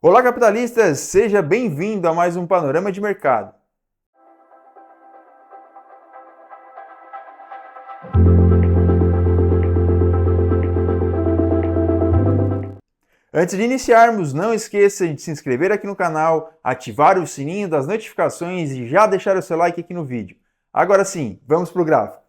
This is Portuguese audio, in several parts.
Olá, capitalistas! Seja bem-vindo a mais um Panorama de Mercado. Antes de iniciarmos, não esqueça de se inscrever aqui no canal, ativar o sininho das notificações e já deixar o seu like aqui no vídeo. Agora sim, vamos para o gráfico.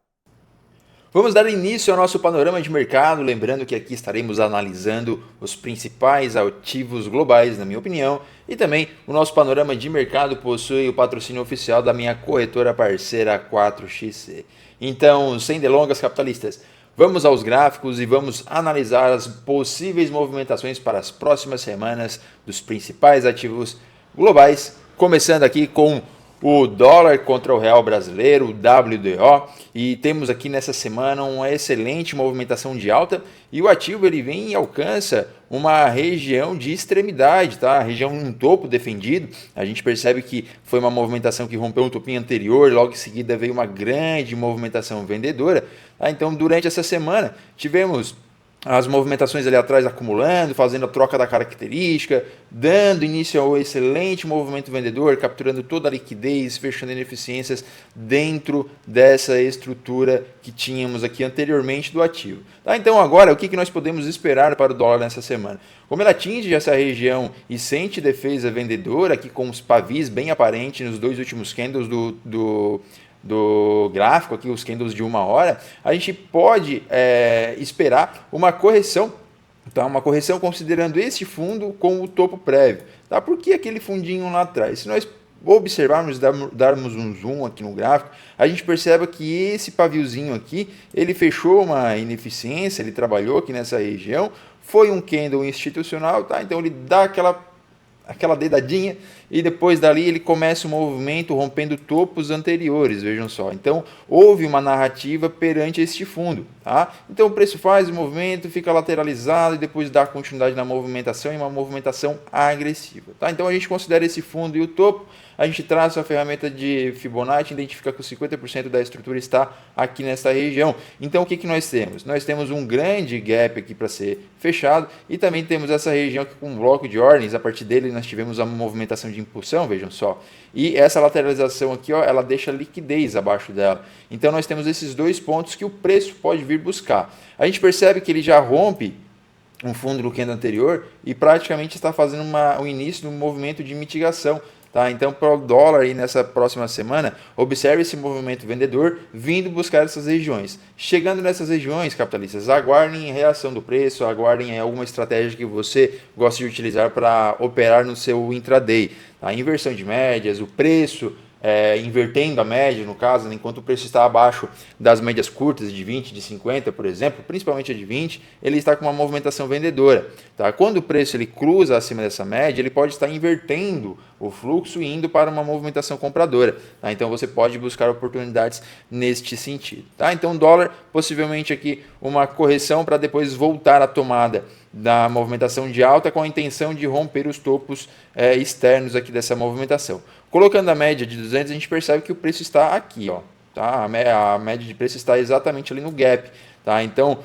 Vamos dar início ao nosso panorama de mercado, lembrando que aqui estaremos analisando os principais ativos globais, na minha opinião, e também o nosso panorama de mercado possui o patrocínio oficial da minha corretora parceira 4XC. Então, sem delongas, capitalistas, vamos aos gráficos e vamos analisar as possíveis movimentações para as próximas semanas dos principais ativos globais, começando aqui com o dólar contra o real brasileiro, o WDO, e temos aqui nessa semana uma excelente movimentação de alta e o ativo ele vem e alcança uma região de extremidade, tá? A região um topo defendido. A gente percebe que foi uma movimentação que rompeu um topinho anterior, logo em seguida veio uma grande movimentação vendedora, tá? Então durante essa semana tivemos as movimentações ali atrás acumulando, fazendo a troca da característica, dando início ao excelente movimento vendedor, capturando toda a liquidez, fechando ineficiências dentro dessa estrutura que tínhamos aqui anteriormente do ativo. Tá? Então agora, o que nós podemos esperar para o dólar nessa semana? Como ele atinge essa região e sente defesa vendedora, aqui com os pavis bem aparentes nos dois últimos candles do gráfico, aqui os candles de 1 hora, a gente pode esperar uma correção, tá? Uma correção considerando esse fundo com o topo prévio. Tá? Por que aquele fundinho lá atrás? Se nós observarmos, darmos um zoom aqui no gráfico, a gente percebe que esse paviozinho aqui, ele fechou uma ineficiência, ele trabalhou aqui nessa região, foi um candle institucional, tá? Então ele dá aquela dedadinha e depois dali ele começa o movimento rompendo topos anteriores, vejam só. Então houve uma narrativa perante este fundo, tá? Então o preço faz o movimento, fica lateralizado e depois dá continuidade na movimentação e uma movimentação agressiva, tá? Então a gente considera esse fundo e o topo, a gente traça a ferramenta de Fibonacci, identifica que os 50% da estrutura está aqui nessa região. Então o que nós temos? Nós temos um grande gap aqui para ser fechado e também temos essa região aqui com um bloco de ordens, a partir dele nós tivemos a movimentação de impulsão, vejam só, e essa lateralização aqui, ó, ela deixa liquidez abaixo dela. Então nós temos esses dois pontos que o preço pode vir buscar. A gente percebe que ele já rompe um fundo do candle anterior e praticamente está fazendo o início de um movimento de mitigação. Tá? Então, para o dólar aí nessa próxima semana, observe esse movimento vendedor vindo buscar essas regiões. Chegando nessas regiões, capitalistas, aguardem a reação do preço, aguardem alguma estratégia que você gosta de utilizar para operar no seu intraday. Tá? A inversão de médias, o preço invertendo a média, no caso, né, enquanto o preço está abaixo das médias curtas de 20, de 50, por exemplo, principalmente a de 20, ele está com uma movimentação vendedora. Tá? Quando o preço ele cruza acima dessa média, ele pode estar invertendo o fluxo e indo para uma movimentação compradora. Tá? Então você pode buscar oportunidades neste sentido. Tá? Então dólar, possivelmente aqui uma correção para depois voltar à tomada da movimentação de alta com a intenção de romper os topos externos aqui dessa movimentação. Colocando a média de 200, a gente percebe que o preço está aqui, ó, tá? A média de preço está exatamente ali no gap. Tá? Então,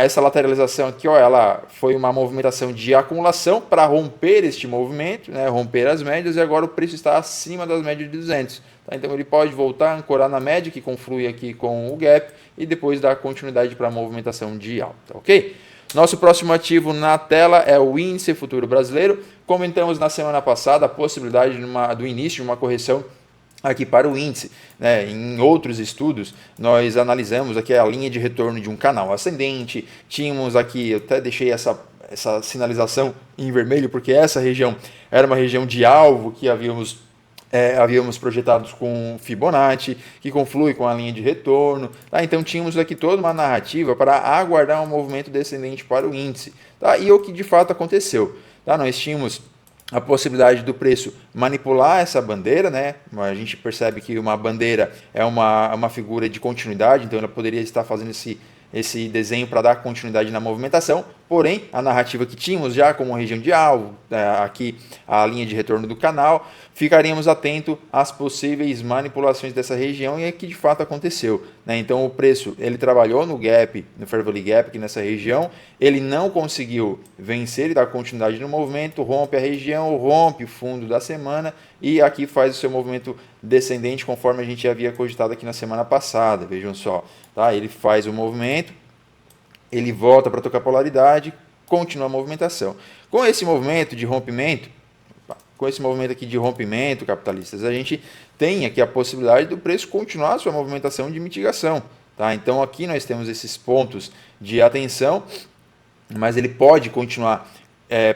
essa lateralização aqui, ó, ela foi uma movimentação de acumulação para romper este movimento, né, romper as médias, e agora o preço está acima das médias de 200. Tá? Então, ele pode voltar a ancorar na média, que conflui aqui com o gap, e depois dar continuidade para a movimentação de alta, ok? Nosso próximo ativo na tela é o índice futuro brasileiro. Comentamos na semana passada a possibilidade do início de uma correção aqui para o índice, né? Em outros estudos nós analisamos aqui a linha de retorno de um canal ascendente, tínhamos aqui, eu até deixei essa sinalização em vermelho porque essa região era uma região de alvo que havíamos projetados com Fibonacci, que conflui com a linha de retorno. Tá? Então tínhamos aqui toda uma narrativa para aguardar um movimento descendente para o índice. Tá? E o que de fato aconteceu. Tá? Nós tínhamos a possibilidade do preço manipular essa bandeira, né? A gente percebe que uma bandeira é uma figura de continuidade, então ela poderia estar fazendo esse desenho para dar continuidade na movimentação, Porém, a narrativa que tínhamos já como região de alvo, aqui a linha de retorno do canal, ficaríamos atentos às possíveis manipulações dessa região e é que de fato aconteceu, né? Então o preço ele trabalhou no gap, no Fair Value Gap aqui nessa região, ele não conseguiu vencer e dar continuidade no movimento, rompe a região, rompe o fundo da semana e aqui faz o seu movimento descendente conforme a gente havia cogitado aqui na semana passada, vejam só, tá? Ele faz o movimento, ele volta para tocar polaridade, continua a movimentação. Com esse movimento de rompimento, aqui de rompimento, capitalistas, a gente tem aqui a possibilidade do preço continuar a sua movimentação de mitigação. Tá? Então aqui nós temos esses pontos de atenção, mas ele pode continuar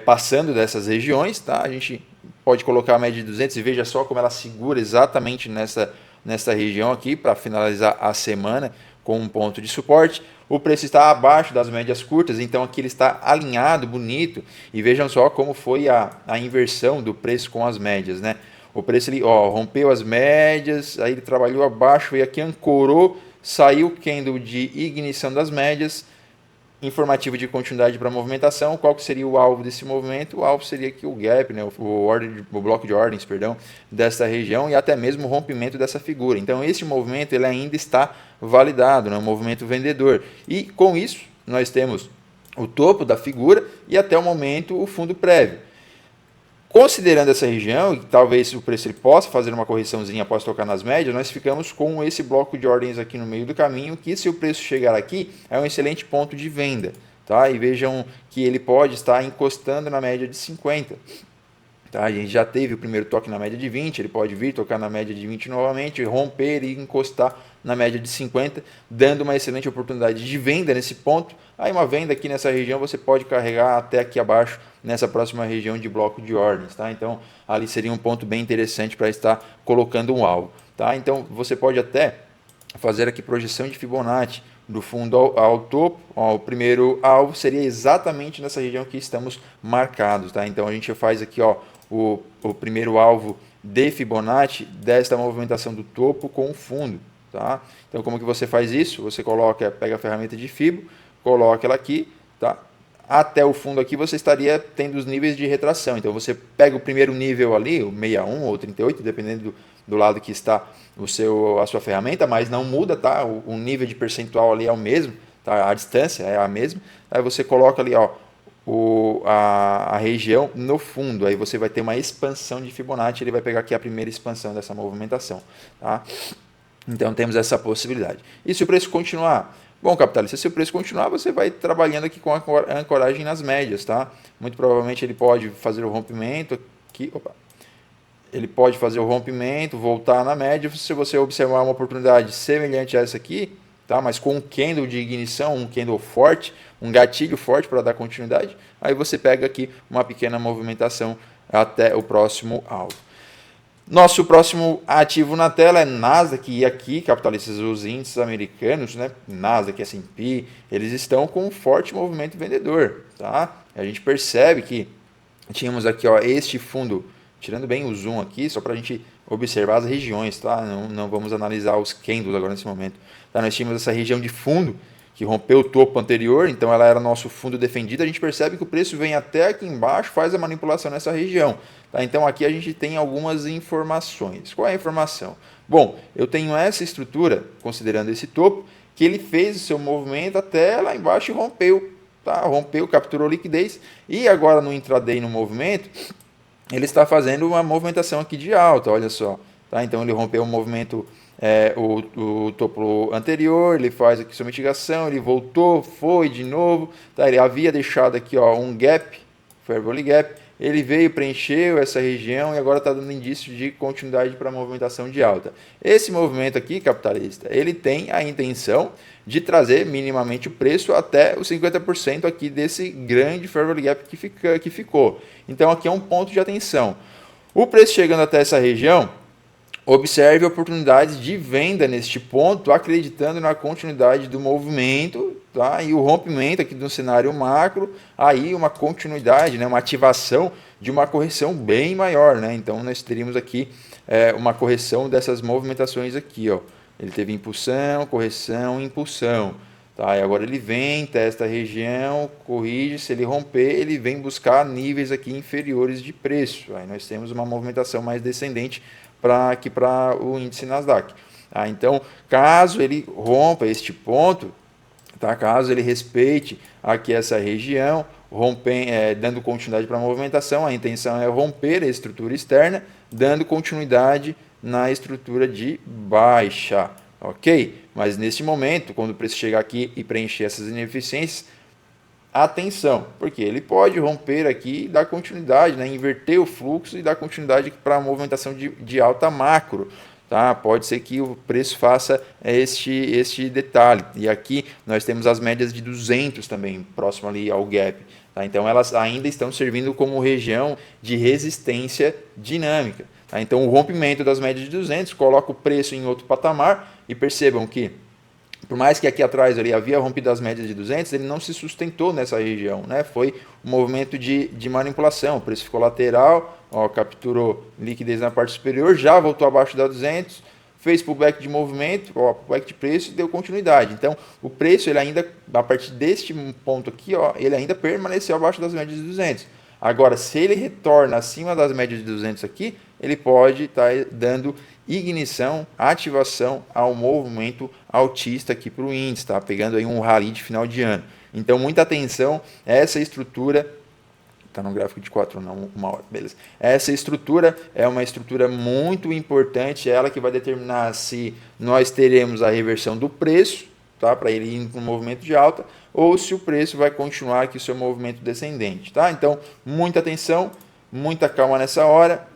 passando dessas regiões. Tá? A gente pode colocar a média de 200 e veja só como ela segura exatamente nessa região aqui para finalizar a semana com um ponto de suporte. O preço está abaixo das médias curtas, então aqui ele está alinhado, bonito. E vejam só como foi a inversão do preço com as médias, né? O preço ele, rompeu as médias, aí ele trabalhou abaixo e aqui ancorou, saiu o candle de ignição das médias, informativo de continuidade para a movimentação. Qual que seria o alvo desse movimento? O alvo seria aqui o gap, né, o bloco de ordens, perdão, dessa região e até mesmo o rompimento dessa figura. Então esse movimento ele ainda está validado, né, um movimento vendedor. E com isso nós temos o topo da figura e até o momento o fundo prévio. Considerando essa região, e talvez o preço ele possa fazer uma correçãozinha após tocar nas médias, nós ficamos com esse bloco de ordens aqui no meio do caminho, que se o preço chegar aqui, é um excelente ponto de venda. Tá? E vejam que ele pode estar encostando na média de 50. Tá? A gente já teve o primeiro toque na média de 20, ele pode vir tocar na média de 20 novamente, romper e encostar na média de 50, dando uma excelente oportunidade de venda nesse ponto. Aí uma venda aqui nessa região você pode carregar até aqui abaixo, nessa próxima região de bloco de ordens. Tá? Então ali seria um ponto bem interessante para estar colocando um alvo. Tá? Então você pode até fazer aqui projeção de Fibonacci do fundo ao topo. O primeiro alvo seria exatamente nessa região que estamos marcados. Tá? Então a gente faz aqui o primeiro alvo de Fibonacci desta movimentação do topo com o fundo. Tá? Então como que você faz isso? Você pega a ferramenta de Fibo, coloca ela aqui, tá? Até o fundo aqui você estaria tendo os níveis de retração. Então você pega o primeiro nível ali, o 61 ou 38, dependendo do lado que está a sua ferramenta, mas não muda, tá? O nível de percentual ali é o mesmo, tá? A distância é a mesma. Aí você coloca ali a região no fundo, aí você vai ter uma expansão de Fibonacci, ele vai pegar aqui a primeira expansão dessa movimentação. Tá? Então temos essa possibilidade. E se o preço continuar? Bom, capitalista, se o preço continuar, você vai trabalhando aqui com a ancoragem nas médias, tá? Muito provavelmente ele pode fazer o rompimento aqui, ele pode fazer o rompimento, voltar na média, se você observar uma oportunidade semelhante a essa aqui, tá? Mas com um candle de ignição, um candle forte, um gatilho forte para dar continuidade, aí você pega aqui uma pequena movimentação até o próximo alvo. Nosso próximo ativo na tela é Nasdaq, e aqui, capitalistas, os índices americanos, né, Nasdaq, S&P, eles estão com um forte movimento vendedor. Tá? A gente percebe que tínhamos aqui este fundo, tirando bem o zoom aqui, só para a gente observar as regiões, tá? Não vamos analisar os candles agora nesse momento. Tá? Nós tínhamos essa região de fundo, que rompeu o topo anterior, então ela era nosso fundo defendido, a gente percebe que o preço vem até aqui embaixo, faz a manipulação nessa região. Tá? Então aqui a gente tem algumas informações. Qual é a informação? Bom, eu tenho essa estrutura, considerando esse topo, que ele fez o seu movimento até lá embaixo e rompeu. Tá? Rompeu, capturou liquidez, e agora no intraday, no movimento, ele está fazendo uma movimentação aqui de alta, olha só. Tá? Então ele rompeu o movimento, o topo anterior, ele faz aqui sua mitigação, ele voltou, foi de novo, tá? Ele havia deixado aqui um gap, Fair Value Gap, ele veio, preencheu essa região e agora está dando indício de continuidade para a movimentação de alta. Esse movimento aqui, capitalista, ele tem a intenção de trazer minimamente o preço até os 50% aqui desse grande Fair Value Gap que ficou. Então aqui é um ponto de atenção. O preço chegando até essa região, observe oportunidades de venda neste ponto, acreditando na continuidade do movimento, tá? E o rompimento aqui do cenário macro, aí uma continuidade, né? Uma ativação de uma correção bem maior. Né? Então nós teríamos aqui uma correção dessas movimentações aqui. Ele teve impulsão, correção, impulsão. Tá? E agora ele vem, testa a região, corrige, se ele romper, ele vem buscar níveis aqui inferiores de preço. Aí nós temos uma movimentação mais descendente aqui para o índice Nasdaq. Tá? Então, caso ele rompa este ponto, tá? Caso ele respeite aqui essa região, dando continuidade para a movimentação, a intenção é romper a estrutura externa, dando continuidade na estrutura de baixa. Ok? Mas nesse momento, quando o preço chegar aqui e preencher essas ineficiências, atenção, porque ele pode romper aqui e dar continuidade, né? Inverter o fluxo e dar continuidade para a movimentação de alta macro. Tá? Pode ser que o preço faça este detalhe. E aqui nós temos as médias de 200 também, próximo ali ao gap. Tá? Então elas ainda estão servindo como região de resistência dinâmica. Tá? Então o rompimento das médias de 200 coloca o preço em outro patamar e percebam que, por mais que aqui atrás ali havia rompido as médias de 200, ele não se sustentou nessa região, né? Foi um movimento de manipulação, o preço ficou lateral, ó, capturou liquidez na parte superior, já voltou abaixo da 200, fez pullback de movimento, ó, pullback de preço e deu continuidade. Então, o preço, ele ainda, a partir deste ponto aqui, ó, ele ainda permaneceu abaixo das médias de 200. Agora, se ele retorna acima das médias de 200 aqui, ele pode estar dando ignição, ativação ao movimento altista aqui para o índice, tá? Pegando aí um rally de final de ano. Então, muita atenção, essa estrutura, está no gráfico de 4, não, 1 hora, beleza. Essa estrutura é uma estrutura muito importante, ela que vai determinar se nós teremos a reversão do preço, tá? Para ele ir para um movimento de alta, ou se o preço vai continuar aqui o seu movimento descendente, tá? Então, muita atenção, muita calma nessa hora,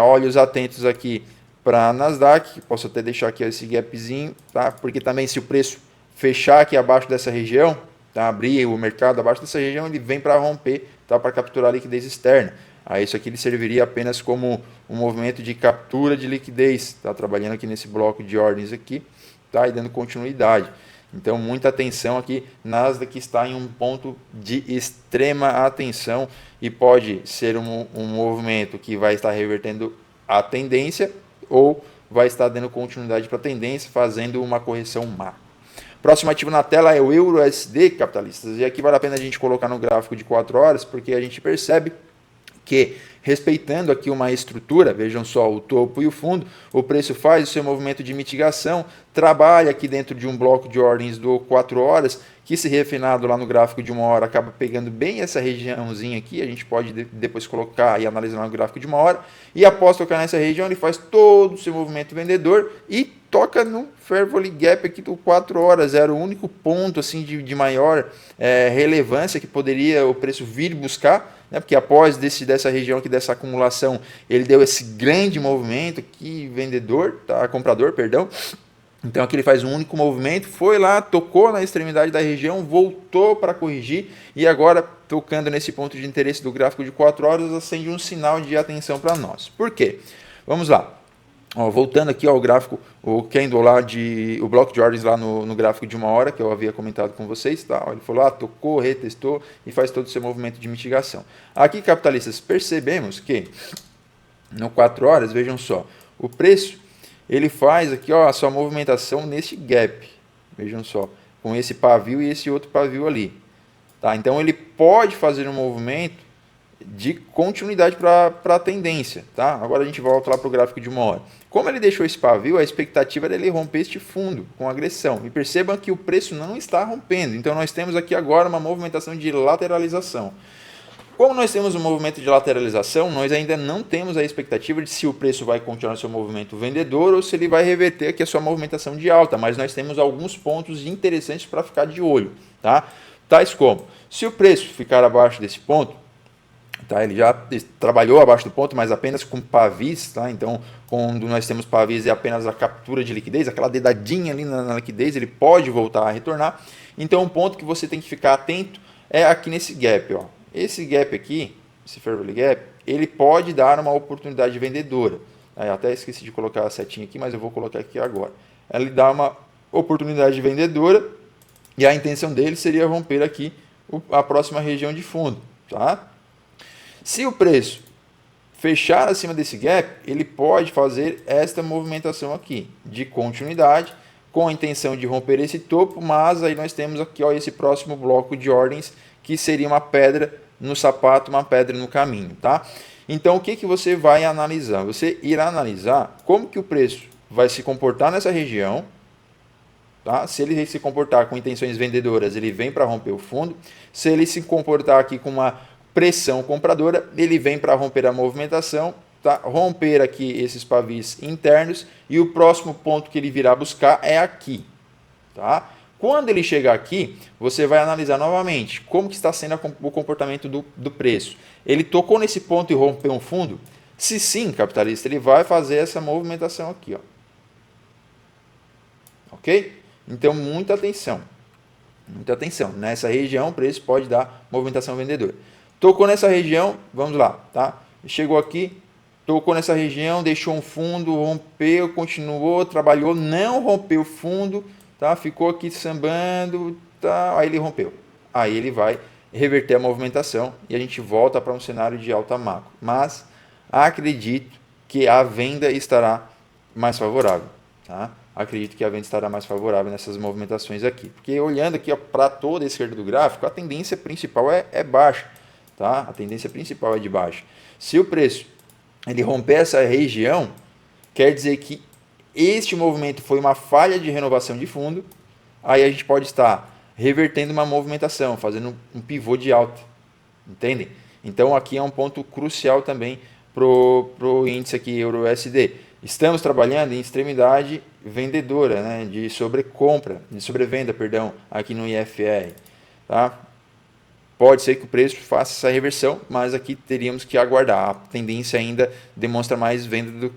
olhos atentos aqui para a Nasdaq, posso até deixar aqui esse gapzinho, tá? Porque também se o preço fechar aqui abaixo dessa região, tá? Abrir o mercado abaixo dessa região, ele vem para romper, tá? Para capturar a liquidez externa. Aí isso aqui ele serviria apenas como um movimento de captura de liquidez, tá? Trabalhando aqui nesse bloco de ordens aqui, tá? E dando continuidade. Então, muita atenção aqui, Nasdaq está em um ponto de extrema atenção e pode ser um movimento que vai estar revertendo a tendência ou vai estar dando continuidade para a tendência, fazendo uma correção macro. Próximo ativo na tela é o EURUSD, capitalistas, e aqui vale a pena a gente colocar no gráfico de 4 horas, porque a gente percebe que, respeitando aqui uma estrutura, vejam só o topo e o fundo, o preço faz o seu movimento de mitigação, trabalha aqui dentro de um bloco de ordens do 4 horas, que se refinado lá no gráfico de 1 hora acaba pegando bem essa regiãozinha aqui, a gente pode depois colocar e analisar no gráfico de 1 hora, e após tocar nessa região ele faz todo o seu movimento vendedor e toca no Fair Value Gap aqui do 4 horas, era o único ponto assim de maior relevância que poderia o preço vir buscar, né? Porque após dessa região aqui, dessa acumulação, ele deu esse grande movimento aqui, comprador, perdão. Então aqui ele faz um único movimento, foi lá, tocou na extremidade da região, voltou para corrigir e agora, tocando nesse ponto de interesse do gráfico de 4 horas, acende um sinal de atenção para nós. Por quê? Vamos lá. Ó, voltando aqui ao gráfico, o candle lá, o bloco de ordens lá no gráfico de 1 hora, que eu havia comentado com vocês, tá? Ó, ele foi lá, tocou, retestou e faz todo o seu movimento de mitigação. Aqui, capitalistas, percebemos que no 4 horas, vejam só, o preço ele faz aqui, ó, a sua movimentação nesse gap, vejam só, com esse pavio e esse outro pavio ali, tá? Então ele pode fazer um movimento de continuidade para a tendência, tá? Agora a gente volta lá para o gráfico de 1 hora. Como ele deixou esse pavio, a expectativa era ele romper este fundo com agressão. E percebam que o preço não está rompendo, então nós temos aqui agora uma movimentação de lateralização. Como nós temos um movimento de lateralização, nós ainda não temos a expectativa de se o preço vai continuar seu movimento vendedor ou se ele vai reverter aqui a sua movimentação de alta, mas nós temos alguns pontos interessantes para ficar de olho, tá? Tais como, se o preço ficar abaixo desse ponto, tá? Ele já trabalhou abaixo do ponto, mas apenas com pavis, tá? Então, quando nós temos pavis é apenas a captura de liquidez, aquela dedadinha ali na liquidez, ele pode voltar a retornar. Então, um ponto que você tem que ficar atento é aqui nesse gap, ó. Esse gap aqui, esse Fair Value Gap, ele pode dar uma oportunidade vendedora. Eu até esqueci de colocar a setinha aqui, mas eu vou colocar aqui agora. Ele dá uma oportunidade vendedora e a intenção dele seria romper aqui a próxima região de fundo, tá? Se o preço fechar acima desse gap, ele pode fazer esta movimentação aqui de continuidade com a intenção de romper esse topo, mas aí nós temos aqui ó, esse próximo bloco de ordens que seria uma pedra no sapato, uma pedra no caminho, tá? Então o que você vai analisar? Você irá analisar como que o preço vai se comportar nessa região, tá? Se ele se comportar com intenções vendedoras, ele vem para romper o fundo. Se ele se comportar aqui com uma pressão compradora, ele vem para romper a movimentação, tá? Romper aqui esses pavis internos e o próximo ponto que ele virá buscar é aqui, tá? Quando ele chegar aqui, você vai analisar novamente como que está sendo o comportamento do preço. Ele tocou nesse ponto e rompeu um fundo? Se sim, capitalista, ele vai fazer essa movimentação aqui, ó. Ok? Então, muita atenção. Muita atenção. Nessa região, o preço pode dar movimentação vendedora. Tocou nessa região, vamos lá, tá? Chegou aqui, tocou nessa região, deixou um fundo, rompeu, continuou, trabalhou, não rompeu o fundo, tá? Ficou aqui sambando, tá? Aí ele rompeu. Aí ele vai reverter a movimentação e a gente volta para um cenário de alta macro. Mas acredito que a venda estará mais favorável, tá? Acredito que a venda estará mais favorável nessas movimentações aqui. Porque olhando aqui para toda a esquerda do gráfico, a tendência principal é baixa, tá? A tendência principal é de baixa. Se o preço ele romper essa região, quer dizer que este movimento foi uma falha de renovação de fundo, aí a gente pode estar revertendo uma movimentação, fazendo um pivô de alta, entendem? Então aqui é um ponto crucial também pro índice aqui Euro-USD. Estamos trabalhando em extremidade vendedora, né, de sobrevenda, perdão, aqui no IFR, tá? Pode ser que o preço faça essa reversão, mas aqui teríamos que aguardar. A tendência ainda demonstra mais venda do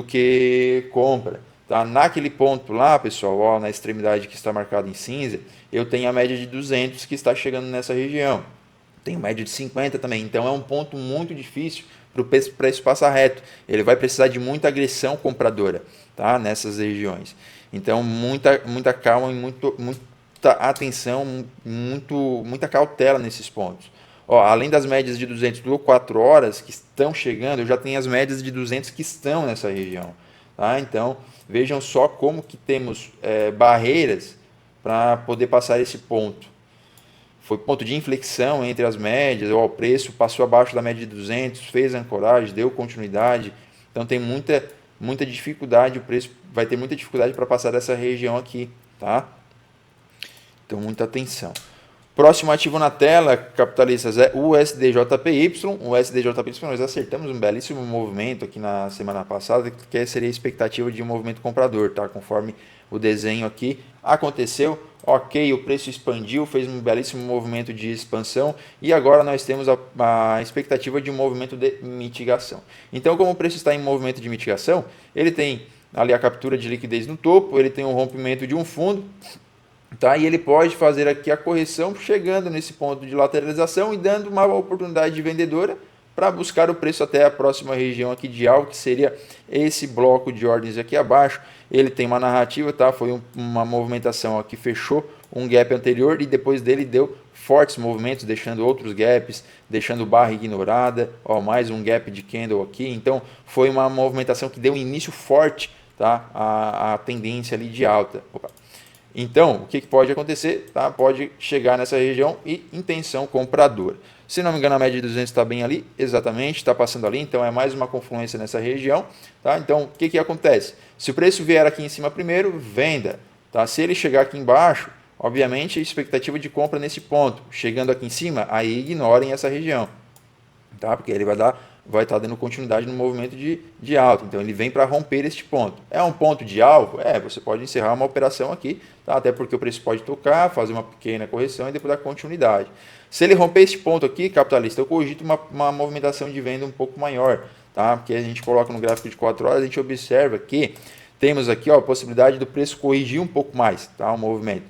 que compra. Tá? Naquele ponto lá, pessoal, ó, na extremidade que está marcado em cinza, eu tenho a média de 200 que está chegando nessa região. Tenho média de 50 também. Então é um ponto muito difícil para o preço passar reto. Ele vai precisar de muita agressão compradora, tá? Nessas regiões. Então muita calma e muita atenção, muita cautela nesses pontos. Ó, além das médias de 200 por 4 horas que estão chegando, eu já tenho as médias de 200 que estão nessa região. Tá? Então, vejam só como que temos barreiras para poder passar esse ponto. Foi ponto de inflexão entre as médias, ó, o preço passou abaixo da média de 200, fez a ancoragem, deu continuidade. Então, tem muita dificuldade, o preço vai ter muita dificuldade para passar dessa região aqui. Tá? Então, muita atenção. Próximo ativo na tela, capitalistas, é o USDJPY. O USDJPY nós acertamos um belíssimo movimento aqui na semana passada, que seria a expectativa de um movimento comprador, tá? Conforme o desenho aqui aconteceu. Ok, o preço expandiu, fez um belíssimo movimento de expansão e agora nós temos a expectativa de um movimento de mitigação. Então, como o preço está em movimento de mitigação, ele tem ali a captura de liquidez no topo, ele tem um rompimento de um fundo, tá? E ele pode fazer aqui a correção chegando nesse ponto de lateralização e dando uma oportunidade de vendedora para buscar o preço até a próxima região aqui de alvo, que seria esse bloco de ordens aqui abaixo. Ele tem uma narrativa, tá? Foi uma movimentação aqui, fechou um gap anterior e depois dele deu fortes movimentos, deixando outros gaps, deixando barra ignorada, ó, mais um gap de candle aqui. Então foi uma movimentação que deu um início forte, tá? A tendência ali de alta. Opa. Então, o que pode acontecer? Tá? Pode chegar nessa região e intenção compradora. Se não me engano, a média de 200 está bem ali, exatamente, está passando ali, então é mais uma confluência nessa região. Tá? Então, o que acontece? Se o preço vier aqui em cima primeiro, venda. Tá? Se ele chegar aqui embaixo, obviamente, a expectativa de compra nesse ponto. Chegando aqui em cima, aí ignorem essa região. Tá? Porque ele vai estar dando continuidade no movimento de alta. Então, ele vem para romper este ponto. É um ponto de alvo? Você pode encerrar uma operação aqui, tá? Até porque o preço pode tocar, fazer uma pequena correção e depois dar continuidade. Se ele romper este ponto aqui, capitalista, eu cogito uma movimentação de venda um pouco maior, tá? Porque a gente coloca no gráfico de 4 horas, a gente observa que temos aqui ó, a possibilidade do preço corrigir um pouco mais, tá? O movimento.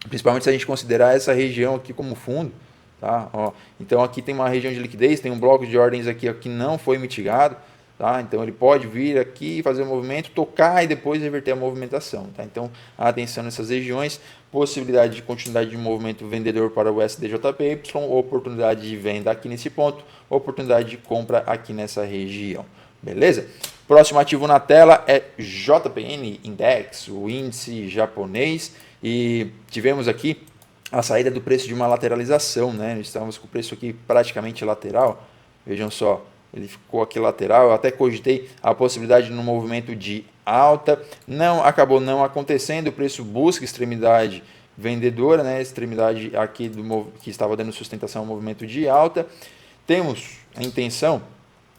Principalmente se a gente considerar essa região aqui como fundo. Tá? Ó, então aqui tem uma região de liquidez, tem um bloco de ordens aqui que não foi mitigado, tá? Então ele pode vir aqui, fazer o movimento, tocar e depois reverter a movimentação. Tá? Então atenção nessas regiões, possibilidade de continuidade de movimento vendedor para o USDJPY, oportunidade de venda aqui nesse ponto, oportunidade de compra aqui nessa região. Beleza? Próximo ativo na tela é JPN Index, o índice japonês, e tivemos aqui a saída do preço de uma lateralização, né? Estávamos com o preço aqui praticamente lateral, vejam só, ele ficou aqui lateral. Eu até cogitei a possibilidade de um movimento de alta, acabou não acontecendo. O preço busca extremidade vendedora, né? Extremidade aqui que estava dando sustentação ao movimento de alta. Temos a intenção,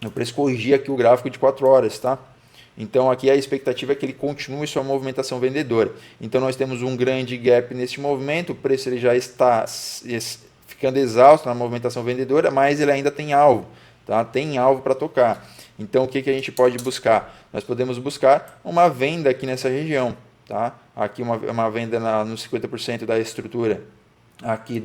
o preço corrigir aqui o gráfico de 4 horas, tá? Então aqui a expectativa é que ele continue sua movimentação vendedora. Então nós temos um grande gap nesse movimento, o preço ele já está ficando exausto na movimentação vendedora, mas ele ainda tem alvo, tá? Tem alvo para tocar. Então o que a gente pode buscar? Nós podemos buscar uma venda aqui nessa região, tá? Aqui uma venda nos 50% da estrutura aqui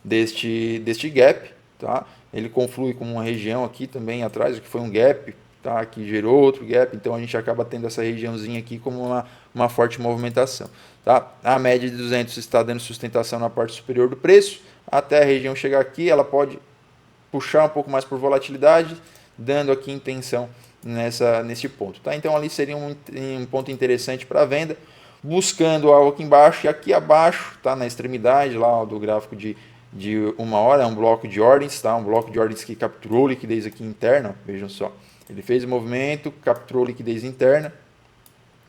deste gap, tá? Ele conflui com uma região aqui também atrás, que foi um gap, tá? Que gerou outro gap, então a gente acaba tendo essa regiãozinha aqui como uma forte movimentação, tá? A média de 200 está dando sustentação na parte superior do preço, até a região chegar aqui, ela pode puxar um pouco mais por volatilidade, dando aqui intenção nesse ponto, tá? Então ali seria um ponto interessante para venda, buscando algo aqui embaixo e aqui abaixo, tá? Na extremidade lá do gráfico de 1 hora, é um bloco de ordens, tá? Um bloco de ordens que capturou liquidez aqui interna, vejam só. Ele fez o movimento, capturou liquidez interna,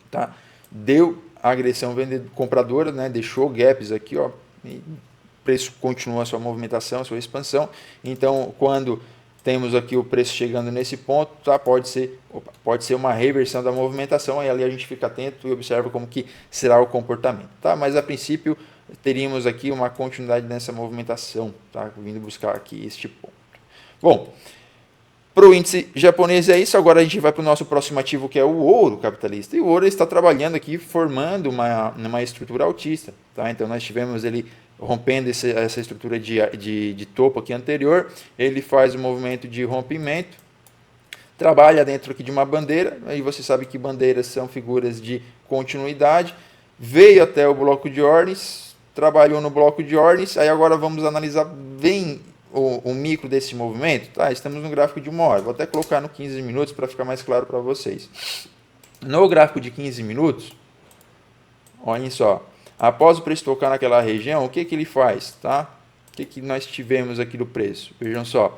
tá? Deu a agressão compradora, né? Deixou gaps aqui, ó. E o preço continua a sua movimentação, a sua expansão. Então, quando temos aqui o preço chegando nesse ponto, tá? Pode ser uma reversão da movimentação, aí ali a gente fica atento e observa como que será o comportamento, tá? Mas a princípio teríamos aqui uma continuidade nessa movimentação, tá? Vindo buscar aqui este ponto. Bom, para o índice japonês é isso. Agora a gente vai para o nosso próximo ativo, que é o ouro capitalista. E o ouro está trabalhando aqui, formando uma estrutura altista, tá? Então nós tivemos ele rompendo essa estrutura de topo aqui anterior. Ele faz um movimento de rompimento, trabalha dentro aqui de uma bandeira, aí você sabe que bandeiras são figuras de continuidade, veio até o bloco de ordens, trabalhou no bloco de ordens, aí agora vamos analisar bem o micro desse movimento, tá? Estamos no gráfico de 1 hora, vou até colocar no 15 minutos para ficar mais claro para vocês. No gráfico de 15 minutos, olhem só, após o preço tocar naquela região, o que ele faz, tá? O que nós tivemos aqui do preço? Vejam só,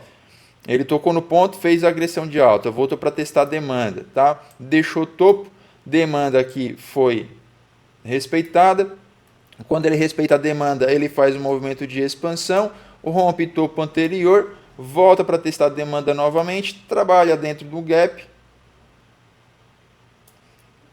ele tocou no ponto, fez a agressão de alta, voltou para testar a demanda, tá? Deixou topo, demanda aqui foi respeitada. Quando ele respeita a demanda, ele faz um movimento de expansão, rompe topo anterior, volta para testar a demanda novamente, trabalha dentro do gap,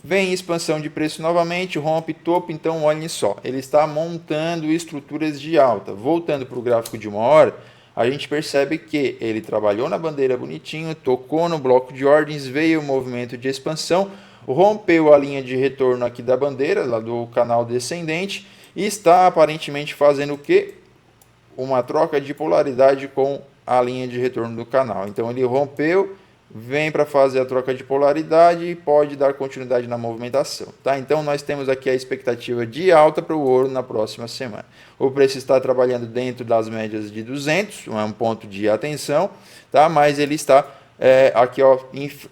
vem expansão de preço novamente, rompe topo. Então olhem só, ele está montando estruturas de alta. Voltando para o gráfico de 1 hora, a gente percebe que ele trabalhou na bandeira bonitinho, tocou no bloco de ordens, veio o movimento de expansão, rompeu a linha de retorno aqui da bandeira, lá do canal descendente, e está aparentemente fazendo o quê? Uma troca de polaridade com a linha de retorno do canal. Então ele rompeu, vem para fazer a troca de polaridade e pode dar continuidade na movimentação, tá? Então nós temos aqui a expectativa de alta para o ouro na próxima semana. O preço está trabalhando dentro das médias de 200, é um ponto de atenção, tá? Mas ele está aqui, ó,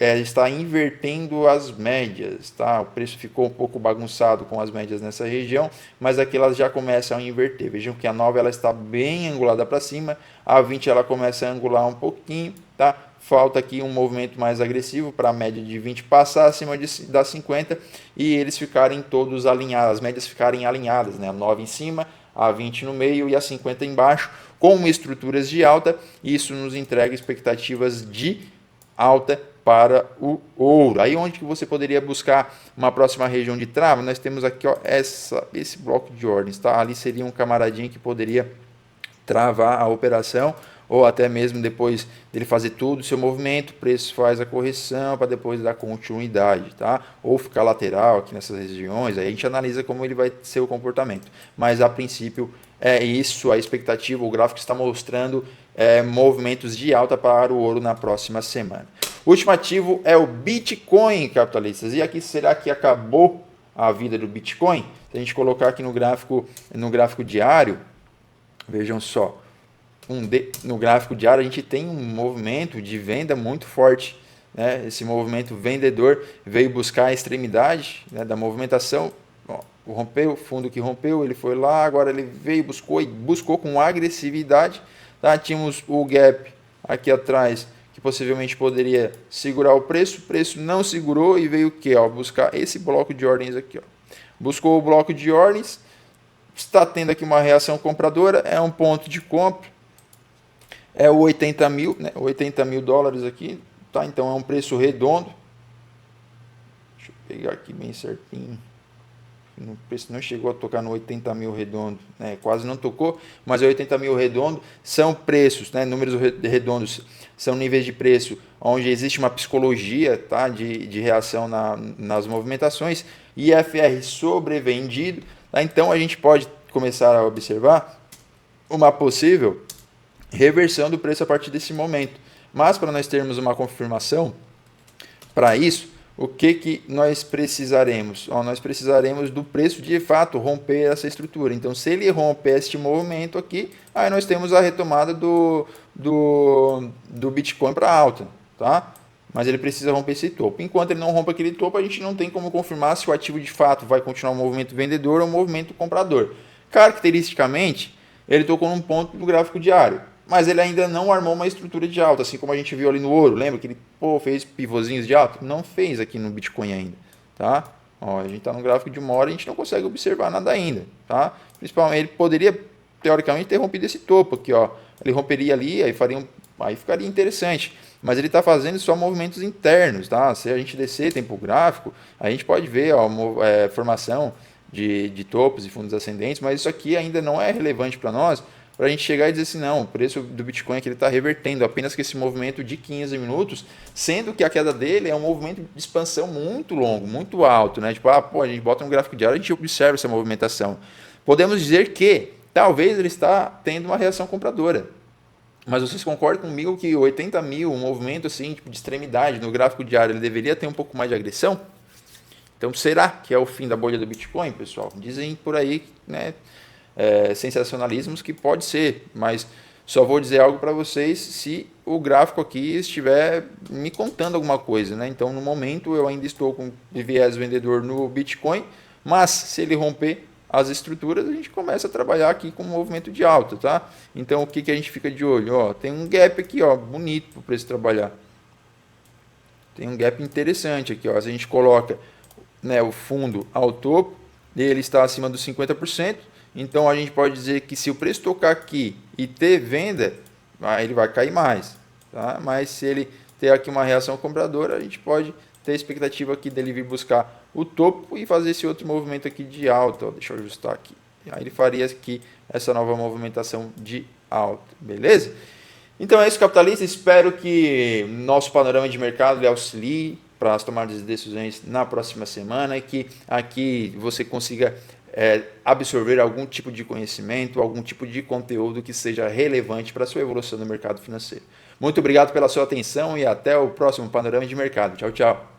está invertendo as médias, tá? O preço ficou um pouco bagunçado com as médias nessa região, mas aqui elas já começam a inverter. Vejam que a 9 ela está bem angulada para cima, a 20 ela começa a angular um pouquinho, tá? Falta aqui um movimento mais agressivo para a média de 20 passar acima das 50 e eles ficarem todos alinhados, as médias ficarem alinhadas, né? A 9 em cima, a 20 no meio e a 50 embaixo, com estruturas de alta. Isso nos entrega expectativas de alta para o ouro. Aí onde que você poderia buscar uma próxima região de trava? Nós temos aqui, ó, esse bloco de ordens, tá? Ali seria um camaradinho que poderia travar a operação, ou até mesmo depois dele fazer todo o seu movimento, o preço faz a correção para depois dar continuidade, tá? Ou ficar lateral aqui nessas regiões, aí a gente analisa como ele vai ser o comportamento. Mas a princípio é isso, a expectativa, o gráfico está mostrando movimentos de alta para o ouro na próxima semana. O último ativo é o Bitcoin, capitalistas. E aqui, será que acabou a vida do Bitcoin? Se a gente colocar aqui no gráfico diário, vejam só, no gráfico diário a gente tem um movimento de venda muito forte né, esse movimento vendedor veio buscar a extremidade, né, da movimentação. Ó, rompeu, o fundo que rompeu, ele foi lá, agora ele veio, buscou com agressividade. Tá? Tínhamos o gap aqui atrás, que possivelmente poderia segurar o preço não segurou e veio o que? Buscar esse bloco de ordens aqui. Ó. Buscou o bloco de ordens, está tendo aqui uma reação compradora, é um ponto de compra, é o 80 mil, né? 80 mil dólares aqui, tá? Então é um preço redondo. Deixa eu pegar aqui bem certinho. O preço não chegou a tocar no 80 mil redondo, né? Quase não tocou, mas é 80 mil redondo. São preços, né? Números redondos são níveis de preço onde existe uma psicologia, tá? de reação nas movimentações. IFR sobrevendido, tá? Então a gente pode começar a observar uma possível reversão do preço a partir desse momento. Mas para nós termos uma confirmação para isso, o que nós precisaremos? Nós precisaremos do preço de fato romper essa estrutura. Então, se ele romper este movimento aqui, aí nós temos a retomada do Bitcoin para alta, tá? Mas ele precisa romper esse topo. Enquanto ele não rompe aquele topo, a gente não tem como confirmar se o ativo de fato vai continuar um movimento vendedor ou um movimento comprador. Caracteristicamente, ele tocou num ponto do gráfico diário, mas ele ainda não armou uma estrutura de alta, assim como a gente viu ali no ouro. Lembra que ele fez pivôzinhos de alta? Não fez aqui no Bitcoin ainda, tá? A gente está no gráfico de uma hora e a gente não consegue observar nada ainda, tá? Principalmente, ele poderia, teoricamente, ter rompido esse topo aqui, ó. Ele romperia ali, aí ficaria interessante. Mas ele está fazendo só movimentos internos, tá? Se a gente descer tempo gráfico, a gente pode ver formação de topos e fundos ascendentes, mas isso aqui ainda não é relevante para nós, para a gente chegar e dizer assim, não, o preço do Bitcoin aqui está revertendo apenas que esse movimento de 15 minutos, sendo que a queda dele é um movimento de expansão muito longo, muito alto, né? Tipo, a gente bota um gráfico diário, a gente observa essa movimentação. Podemos dizer que talvez ele está tendo uma reação compradora. Mas vocês concordam comigo que 80 mil, um movimento assim, tipo, de extremidade no gráfico diário, ele deveria ter um pouco mais de agressão? Então, será que é o fim da bolha do Bitcoin, pessoal? Dizem por aí, né, sensacionalismos que pode ser, mas só vou dizer algo para vocês se o gráfico aqui estiver me contando alguma coisa, né? Então, no momento, eu ainda estou com viés vendedor no Bitcoin, mas se ele romper as estruturas, a gente começa a trabalhar aqui com um movimento de alta, tá? Então, o que a gente fica de olho? Tem um gap aqui, bonito para o preço trabalhar. Tem um gap interessante aqui, se a gente coloca, né, o fundo ao topo, ele está acima dos 50%, então a gente pode dizer que se o preço tocar aqui e ter venda, ele vai cair mais, tá? Mas se ele ter aqui uma reação compradora, a gente pode ter a expectativa aqui dele vir buscar o topo e fazer esse outro movimento aqui de alta. Deixa eu ajustar aqui. Aí ele faria aqui essa nova movimentação de alta, beleza? Então é isso, capitalista. Espero que nosso panorama de mercado lhe auxilie para as tomadas de decisões na próxima semana e que aqui você consiga absorver algum tipo de conhecimento, algum tipo de conteúdo que seja relevante para a sua evolução no mercado financeiro. Muito obrigado pela sua atenção e até o próximo panorama de mercado. Tchau, tchau.